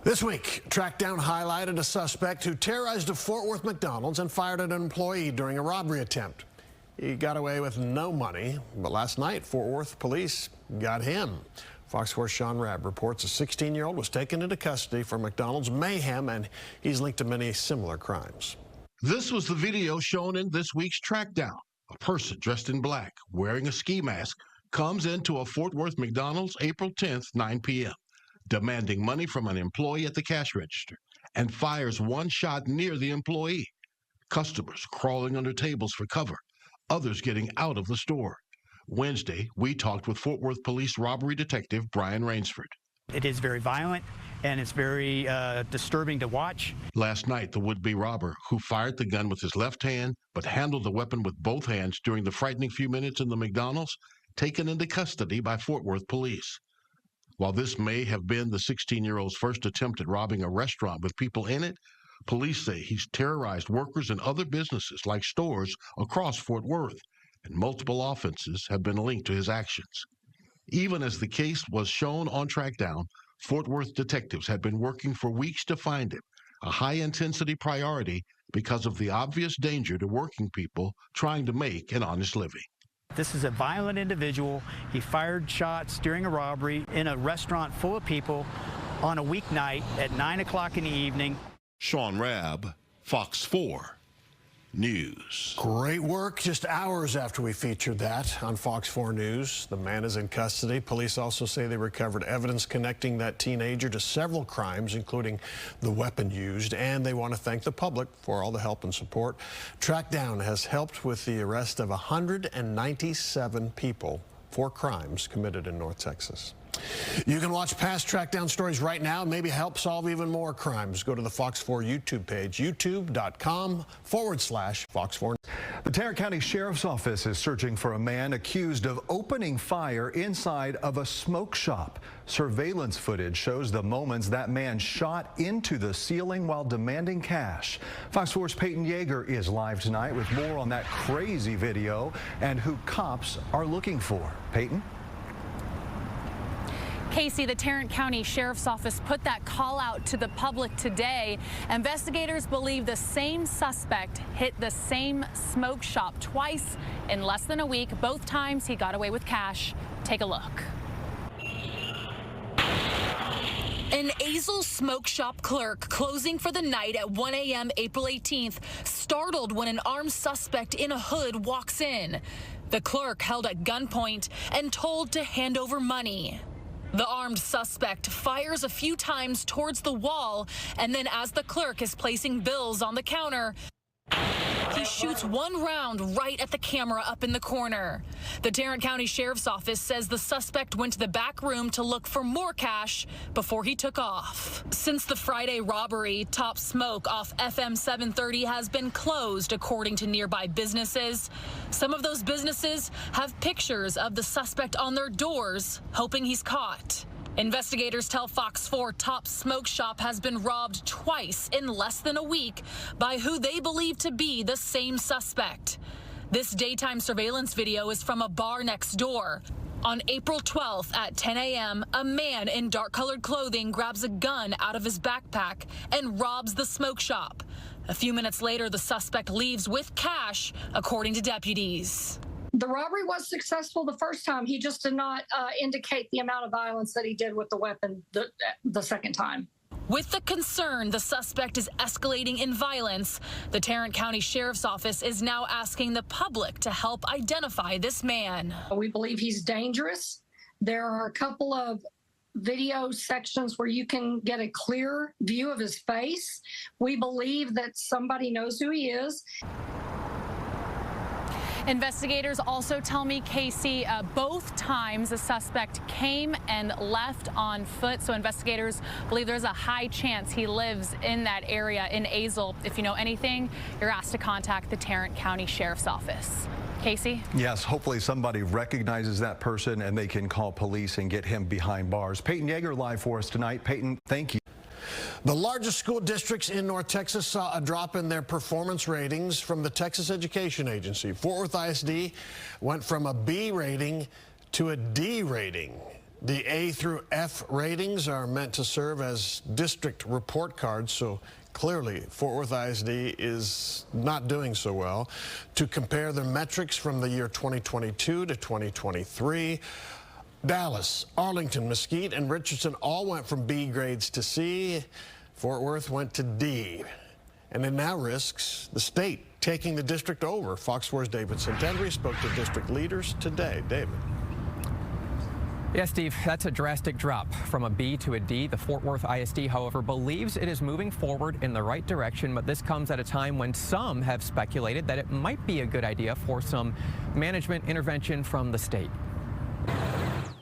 This week, Trackdown highlighted a suspect who terrorized a Fort Worth McDonald's and fired at an employee during a robbery attempt. He got away with no money, but last night, Fort Worth police got him. Fox 4's Sean Rabb reports a 16-year-old was taken into custody for McDonald's mayhem, and he's linked to many similar crimes. This was the video shown in this week's Trackdown. A person dressed in black, wearing a ski mask, comes into a Fort Worth McDonald's April 10th, 9 p.m., demanding money from an employee at the cash register, and fires one shot near the employee. Customers crawling under tables for cover, others getting out of the store. Wednesday, we talked with Fort Worth Police robbery detective Brian Rainsford. It is very violent, and it's very disturbing to watch. Last night, the would-be robber, who fired the gun with his left hand but handled the weapon with both hands during the frightening few minutes in the McDonald's, taken into custody by Fort Worth police. While this may have been the 16-year-old's first attempt at robbing a restaurant with people in it, police say he's terrorized workers in other businesses like stores across Fort Worth, and multiple offenses have been linked to his actions. Even as the case was shown on Trackdown, Fort Worth detectives had been working for weeks to find him, a high-intensity priority because of the obvious danger to working people trying to make an honest living. This is a violent individual. He fired shots during a robbery in a restaurant full of people on a weeknight at 9 o'clock in the evening. Sean Rabb, Fox 4 News. Great work. Just hours after we featured that on Fox 4 News. The man is in custody. Police also say they recovered evidence connecting that teenager to several crimes, including the weapon used, and they want to thank the public for all the help and support. Trackdown has helped with the arrest of 197 people for crimes committed in North Texas. You can watch past Trackdown stories right now and maybe help solve even more crimes. Go to the Fox 4 YouTube page, youtube.com/Fox4. The Tarrant County Sheriff's Office is searching for a man accused of opening fire inside of a smoke shop. Surveillance footage shows the moments that man shot into the ceiling while demanding cash. Fox 4's Peyton Yeager is live tonight with more on that crazy video and who cops are looking for. Peyton? Casey, the Tarrant County Sheriff's Office put that call out to the public today. Investigators believe the same suspect hit the same smoke shop twice in less than a week. Both times he got away with cash. Take a look. An Azle smoke shop clerk closing for the night at 1 a.m. April 18th, startled when an armed suspect in a hood walks in. The clerk held at gunpoint and told to hand over money. The armed suspect fires a few times towards the wall, and then as the clerk is placing bills on the counter, he shoots one round right at the camera up in the corner. The Tarrant County Sheriff's Office says the suspect went to the back room to look for more cash before he took off. Since the Friday robbery, Top Smoke off FM 730 has been closed, according to nearby businesses. Some of those businesses have pictures of the suspect on their doors, hoping he's caught. Investigators tell Fox 4 Top Smoke Shop has been robbed twice in less than a week by who they believe to be the same suspect. This daytime surveillance video is from a bar next door. On April 12th at 10 a.m., a man in dark-colored clothing grabs a gun out of his backpack and robs the smoke shop. A few minutes later, the suspect leaves with cash, according to deputies. The robbery was successful the first time. He just did not indicate the amount of violence that he did with the weapon the second time. With the concern the suspect is escalating in violence, the Tarrant County Sheriff's Office is now asking the public to help identify this man. We believe he's dangerous. There are a couple of video sections where you can get a clear view of his face. We believe that somebody knows who he is. Investigators also tell me, Casey, both times the suspect came and left on foot. So investigators believe there's a high chance he lives in that area in Azle. If you know anything, you're asked to contact the Tarrant County Sheriff's Office. Casey? Yes, hopefully somebody recognizes that person and they can call police and get him behind bars. Peyton Yeager live for us tonight. Peyton, thank you. The largest school districts in North Texas saw a drop in their performance ratings from the Texas Education Agency. Fort Worth ISD went from a B rating to a D rating. The A through F ratings are meant to serve as district report cards, so clearly Fort Worth ISD is not doing so well. To compare the metrics from the year 2022 to 2023, Dallas, Arlington, Mesquite, and Richardson all went from B grades to C. Fort Worth went to D. And it now risks the state taking the district over. Fox 4's David Santandri spoke to district leaders today. David. Yeah, Steve, that's a drastic drop from a B to a D. The Fort Worth ISD, however, believes it is moving forward in the right direction, but this comes at a time when some have speculated that it might be a good idea for some management intervention from the state.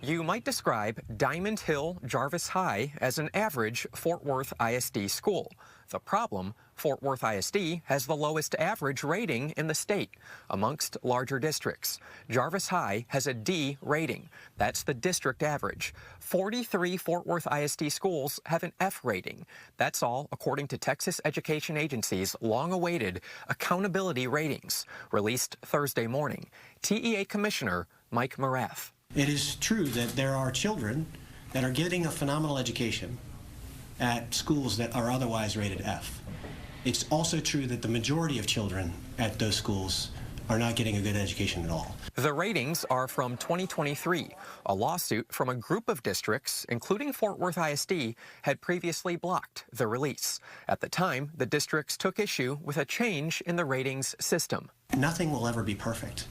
You might describe Diamond Hill Jarvis High as an average Fort Worth ISD school. The problem, Fort Worth ISD has the lowest average rating in the state amongst larger districts. Jarvis High has a D rating. That's the district average. 43 Fort Worth ISD schools have an F rating. That's all according to Texas Education Agency's long-awaited accountability ratings, released Thursday morning. TEA Commissioner Mike Morath. It is true that there are children that are getting a phenomenal education at schools that are otherwise rated F. It's also true that the majority of children at those schools are not getting a good education at all. The ratings are from 2023. A lawsuit from a group of districts, including Fort Worth ISD, had previously blocked the release. At the time, the districts took issue with a change in the ratings system. Nothing will ever be perfect,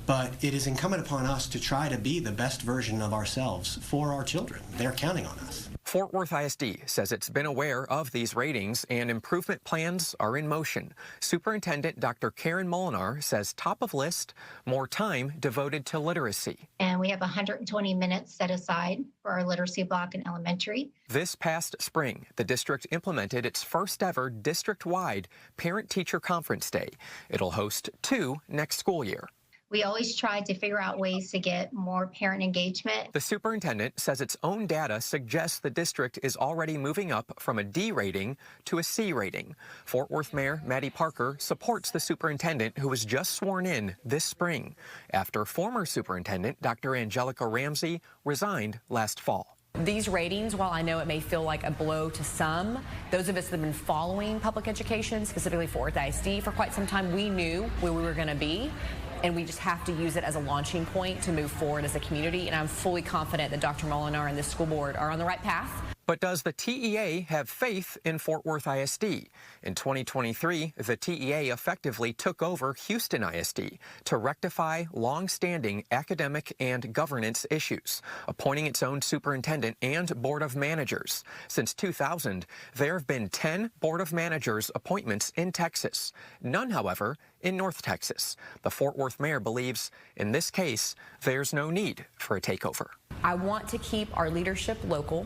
but it is incumbent upon us to try to be the best version of ourselves for our children. They're counting on us. Fort Worth ISD says it's been aware of these ratings and improvement plans are in motion. Superintendent Dr. Karen Molinar says top of list, more time devoted to literacy. And we have 120 minutes set aside for our literacy block in elementary. This past spring, the district implemented its first ever district-wide parent-teacher conference day. It'll host 2 next school year. We always try to figure out ways to get more parent engagement. The superintendent says its own data suggests the district is already moving up from a D rating to a C rating. Fort Worth Mayor Maddie Parker supports the superintendent who was just sworn in this spring after former superintendent Dr. Angelica Ramsey resigned last fall. These ratings, while I know it may feel like a blow to some, those of us that have been following public education, specifically Fort Worth ISD, for quite some time, we knew where we were going to be. And we just have to use it as a launching point to move forward as a community. And I'm fully confident that Dr. Molinar and this school board are on the right path. But does the TEA have faith in Fort Worth ISD? In 2023, the TEA effectively took over Houston ISD to rectify long-standing academic and governance issues, appointing its own superintendent and board of managers. Since 2000, there have been 10 board of managers appointments in Texas. None, however, in North Texas. The Fort Worth mayor believes, in this case, there's no need for a takeover. I want to keep our leadership local.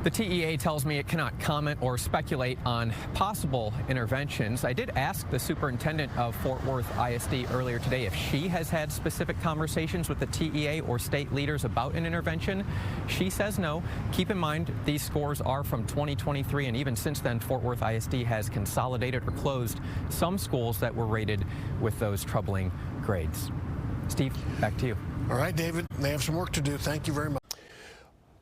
The TEA tells me it cannot comment or speculate on possible interventions. I did ask the superintendent of Fort Worth ISD earlier today if she has had specific conversations with the TEA or state leaders about an intervention. She says no. Keep in mind, these scores are from 2023, and even since then, Fort Worth ISD has consolidated or closed some schools that were rated with those troubling grades. Steve, back to you. All right, David, they have some work to do. Thank you very much.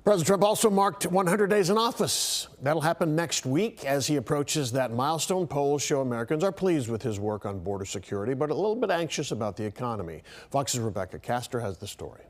President Trump also marked 100 days in office. That'll happen next week as he approaches that milestone. Polls show Americans are pleased with his work on border security, but a little bit anxious about the economy. Fox's Rebecca Castor has the story.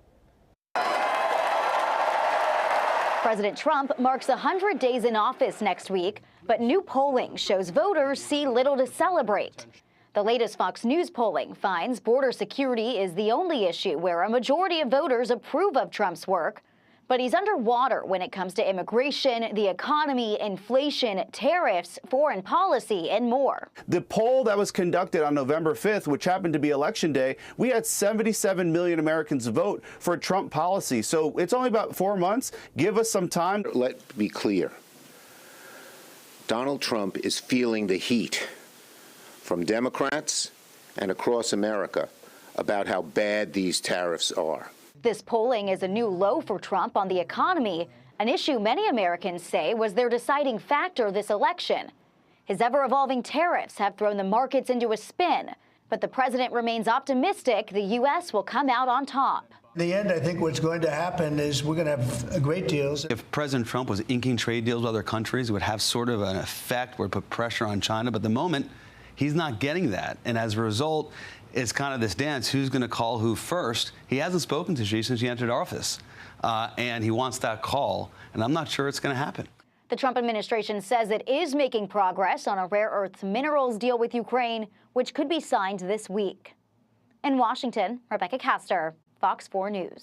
President Trump marks 100 days in office next week, but new polling shows voters see little to celebrate. The latest Fox News polling finds border security is the only issue where a majority of voters approve of Trump's work. But he's underwater when it comes to immigration, the economy, inflation, tariffs, foreign policy, and more. The poll that was conducted on November 5th, which happened to be Election Day, we had 77 million Americans vote for Trump policy. So it's only about 4 months. Give us some time. Let's be clear. Donald Trump is feeling the heat from Democrats and across America about how bad these tariffs are. This polling is a new low for Trump on the economy, an issue many Americans say was their deciding factor this election. His ever-evolving tariffs have thrown the markets into a spin, but the president remains optimistic the U.S. will come out on top. In the end, I think what's going to happen is we're going to have great deals. If President Trump was inking trade deals with other countries, it would have sort of an effect where it put pressure on China. But at the moment, he's not getting that. And as a result, it's kind of this dance, who's going to call who first. He hasn't spoken to Xi since he entered office. And he wants that call. And I'm not sure it's going to happen. The Trump administration says it is making progress on a rare earth minerals deal with Ukraine, which could be signed this week. In Washington, Rebecca Castor, Fox 4 News.